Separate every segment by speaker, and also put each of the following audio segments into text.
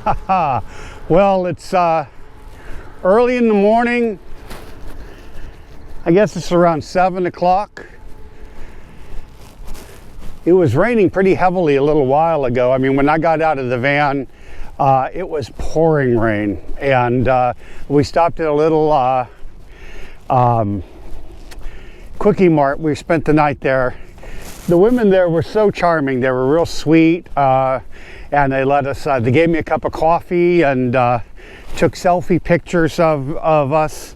Speaker 1: Well, it's early in the morning. I guess it's around 7 o'clock. It was raining pretty heavily a little while ago. I mean, when I got out of the van, it was pouring rain. And we stopped at a little Quickie Mart. We spent the night there. The women there were so charming. They were real sweet. And they let us, they gave me a cup of coffee and took selfie pictures of us.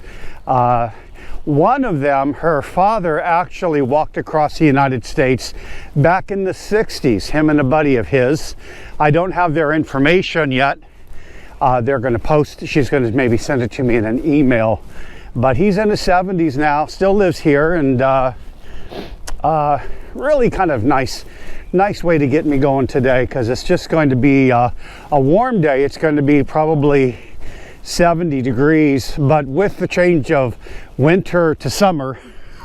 Speaker 1: One of them, her father actually walked across the United States back in the 60s, him and a buddy of his. I don't have their information yet. They're going to post, she's going to maybe send it to me in an email. But he's in his 70s now, still lives here, and really kind of nice way to get me going today, because it's just going to be a warm day. It's going to be probably 70 degrees, but with the change of winter to summer,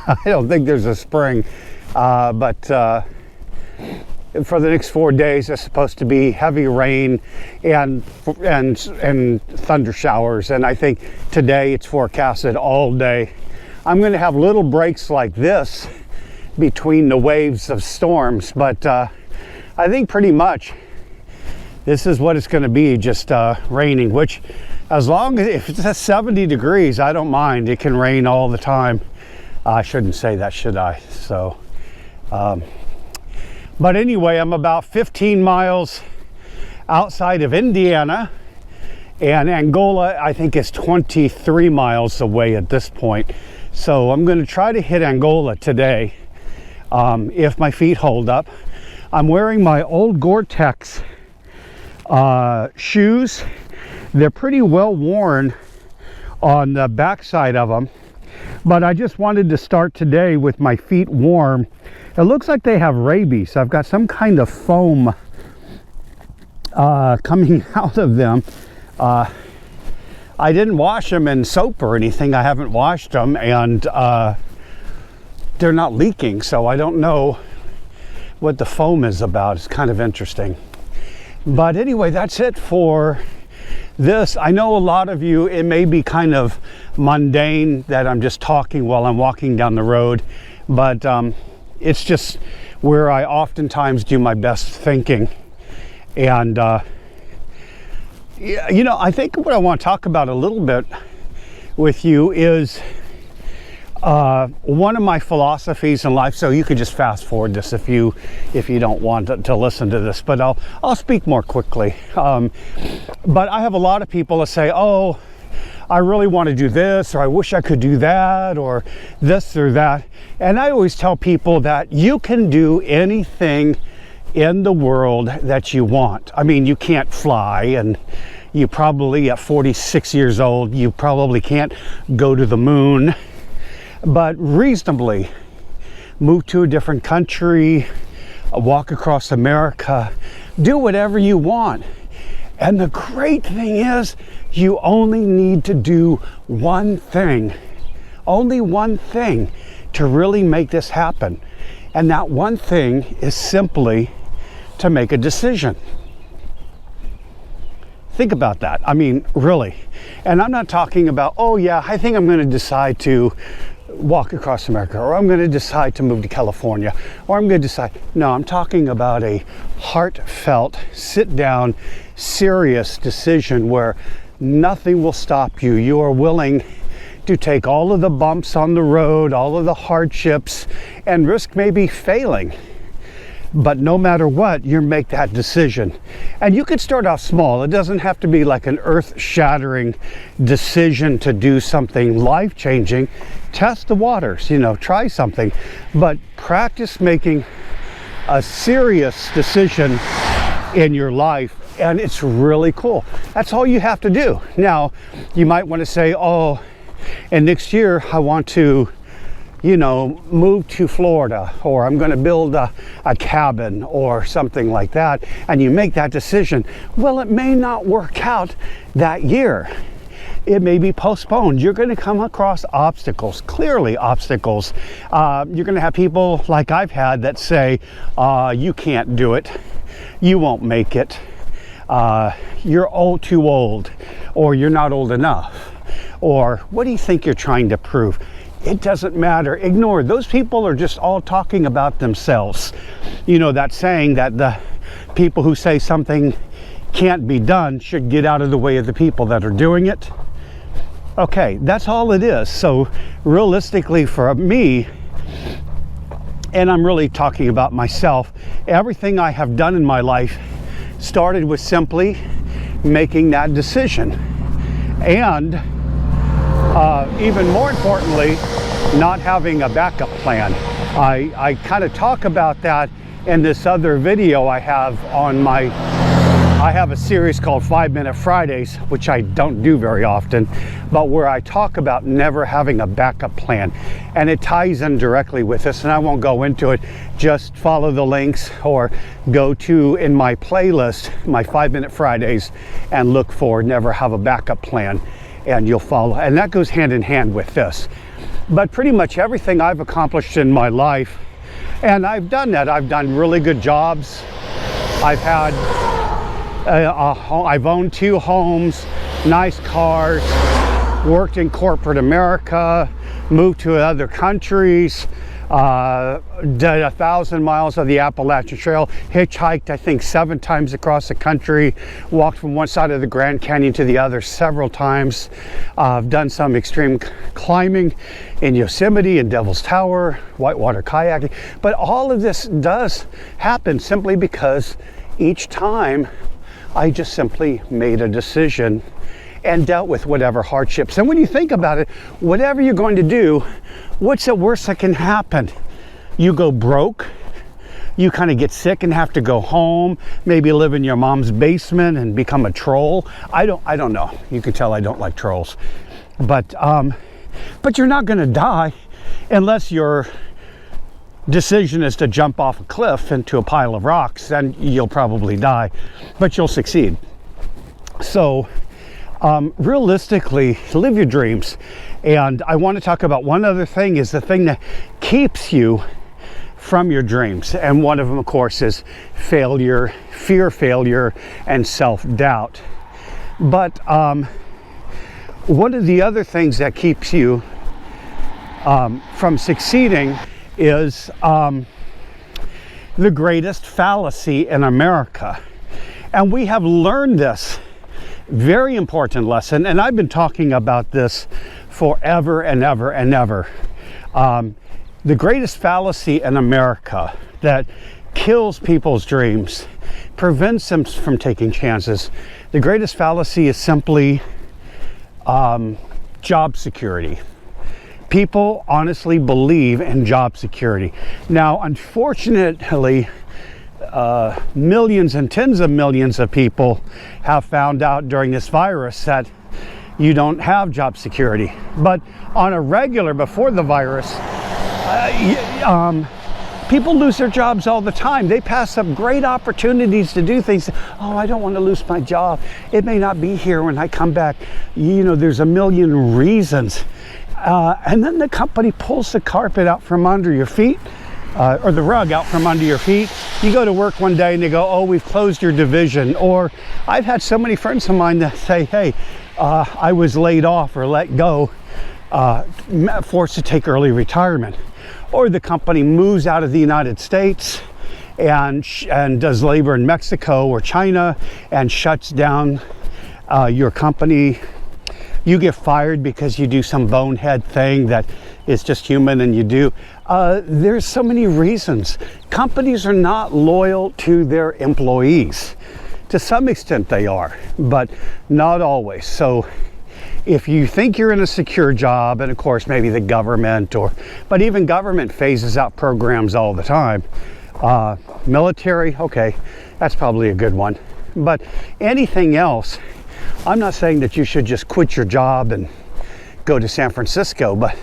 Speaker 1: I don't think there's a spring. But for the next 4 days, it's supposed to be heavy rain and thunder showers. And I think today it's forecasted all day. I'm going to have little breaks like this between the waves of storms, but I think pretty much this is what it's going to be, just raining, which as long as if it's 70 degrees, I don't mind. It can rain all the time. I shouldn't say that, should I? So, but anyway, I'm about 15 miles outside of Indiana, and Angola, I think, is 23 miles away at this point. So I'm going to try to hit Angola today, if my feet hold up. I'm wearing my old Gore-Tex shoes. They're pretty well worn on the backside of them, but I just wanted to start today with my feet warm. It looks like they have rabies. I've got some kind of foam coming out of them. I didn't wash them in soap or anything. I haven't washed them, and they're not leaking, so I don't know what the foam is about. It's kind of interesting. But anyway, that's it for this. I know a lot of you, it may be kind of mundane that I'm just talking while I'm walking down the road, but it's just where I oftentimes do my best thinking. And you know, I think what I want to talk about a little bit with you is one of my philosophies in life. So you could just fast forward this if you don't want to listen to this, but I'll speak more quickly. But I have a lot of people that say, oh, I really want to do this, or I wish I could do that, or this or that. And I always tell people that you can do anything in the world that you want. I mean, you can't fly, and you probably at 46 years old, you probably can't go to the moon, but reasonably move to a different country, walk across America, do whatever you want. And the great thing is, you only need to do one thing, only one thing to really make this happen. And that one thing is simply to make a decision. Think about that. I mean, really. And I'm not talking about, oh yeah, I think I'm going to decide to walk across America, or I'm going to decide to move to California, or I'm going to decide. No, I'm talking about a heartfelt, sit down, serious decision where nothing will stop you. You are willing to take all of the bumps on the road, all of the hardships, and risk maybe failing. But no matter what, you make that decision. And you could start off small. It doesn't have to be like an earth-shattering decision to do something life-changing. Test the waters, you know, try something. But practice making a serious decision in your life, and it's really cool. That's all you have to do. Now, you might want to say, oh, and next year I want to, you know, move to Florida, or I'm going to build a cabin or something like that, and you make that decision. Well, it may not work out that year. It may be postponed. You're going to come across obstacles, clearly obstacles. You're going to have people like I've had that say, you can't do it. You won't make it. you're too old, or you're not old enough, or what do you think you're trying to prove? It doesn't matter. Ignore. Those people are just all talking about themselves. You know that saying that the people who say something can't be done should get out of the way of the people that are doing it. Okay, that's all it is. So realistically for me, and I'm really talking about myself, everything I have done in my life started with simply making that decision. And even more importantly, not having a backup plan. I kind of talk about that in this other video I have on I have a series called 5-Minute Fridays, which I don't do very often, but where I talk about never having a backup plan. And it ties in directly with this, and I won't go into it. Just follow the links or go to, in my playlist, my 5-Minute Fridays, and look for Never Have a Backup Plan, and you'll follow. And that goes hand in hand with this. But pretty much everything I've accomplished in my life, and I've done that. I've done really good jobs. I've owned 2 homes, nice cars, worked in corporate America, moved to other countries, did 1,000 miles of the Appalachian Trail, hitchhiked I think 7 times across the country, walked from one side of the Grand Canyon to the other several times. I've done some extreme climbing in Yosemite and Devil's Tower, whitewater kayaking, but all of this does happen simply because each time I just simply made a decision and dealt with whatever hardships. And when you think about it, whatever you're going to do, what's the worst that can happen? You go broke, you kind of get sick and have to go home, maybe live in your mom's basement and become a troll. I don't know. You can tell I don't like trolls. But you're not going to die unless your decision is to jump off a cliff into a pile of rocks. Then you'll probably die, but you'll succeed. So realistically, live your dreams. And I want to talk about one other thing, is the thing that keeps you from your dreams. And one of them, of course, is failure, failure, and self-doubt. But one of the other things that keeps you from succeeding is the greatest fallacy in America. And we have learned this very important lesson, and I've been talking about this forever and ever and ever. The greatest fallacy in America that kills people's dreams, prevents them from taking chances. The greatest fallacy is simply job security. People honestly believe in job security. Now, unfortunately, millions and tens of millions of people have found out during this virus that you don't have job security. But on a regular, before the virus, people lose their jobs all the time. They pass up great opportunities to do things. Oh, I don't want to lose my job. It may not be here when I come back. You know, there's a million reasons. And then the company pulls the carpet out from under your feet, or the rug out from under your feet. You go to work one day and they go, oh, we've closed your division. Or I've had so many friends of mine that say, hey, I was laid off or let go, forced to take early retirement. Or the company moves out of the United States and does labor in Mexico or China and shuts down your company. You get fired because you do some bonehead thing that is just human, and you do. There's so many reasons. Companies are not loyal to their employees. To some extent they are, but not always. So if you think you're in a secure job, and of course maybe the government, but even government phases out programs all the time. Military, okay, that's probably a good one. But anything else, I'm not saying that you should just quit your job and go to San Francisco, but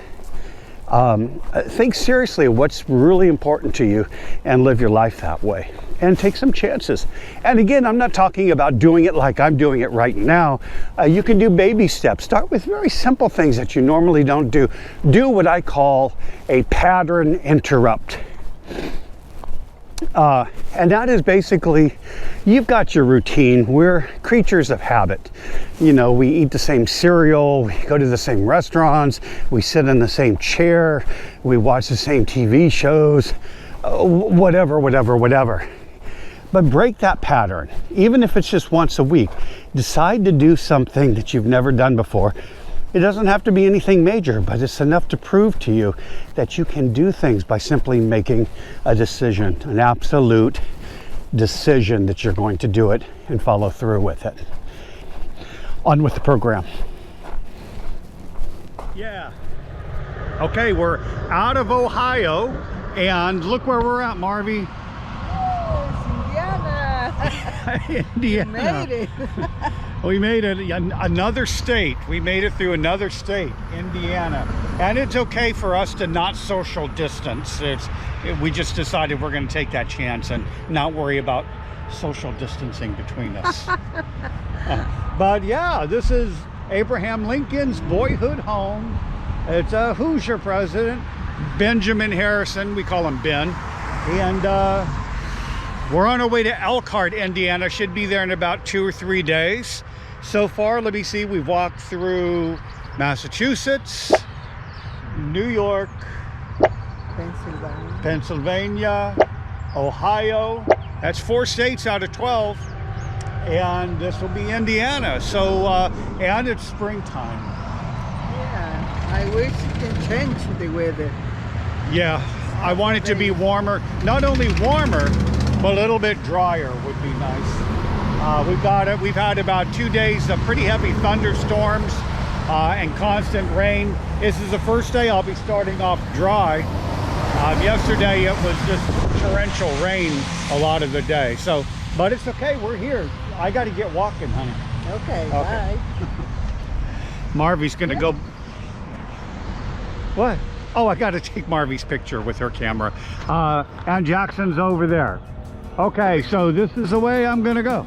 Speaker 1: think seriously of what's really important to you and live your life that way and take some chances. And again, I'm not talking about doing it like I'm doing it right now. You can do baby steps. Start with very simple things that you normally don't do. Do what I call a pattern interrupt. And that is basically, you've got your routine. We're creatures of habit. You know, we eat the same cereal, we go to the same restaurants, we sit in the same chair, we watch the same TV shows, whatever. But break that pattern, even if it's just once a week. Decide to do something that you've never done before. It doesn't have to be anything major, but it's enough to prove to you that you can do things by simply making a decision, an absolute decision that you're going to do it and follow through with it. On with the program. Yeah. Okay, we're out of Ohio, and look where we're at, Marvy. Indiana.
Speaker 2: Made it.
Speaker 1: We made it another state. We made it through another state, Indiana. And it's okay for us to not social distance. We just decided we're going to take that chance and not worry about social distancing between us. But yeah, this is Abraham Lincoln's boyhood home. It's a Hoosier president, Benjamin Harrison. We call him Ben. And we're on our way to Elkhart, Indiana. Should be there in about 2 or 3 days. So far, let me see, we've walked through Massachusetts, New York, Pennsylvania, Ohio. That's 4 states out of 12. And this will be Indiana. So, and it's springtime.
Speaker 2: Yeah, I wish it can change the weather.
Speaker 1: Yeah, I want it to be warmer. Not only warmer, but a little bit drier would be nice. We've had about 2 days of pretty heavy thunderstorms and constant rain. This is the first day I'll be starting off dry. Yesterday it was just torrential rain a lot of the day. So, but it's okay, we're here. I got to get walking, honey.
Speaker 2: Okay. Bye.
Speaker 1: Marvy's gonna go. What? Oh, I got to take Marvy's picture with her camera. And Jackson's over there. Okay, so this is the way I'm gonna go.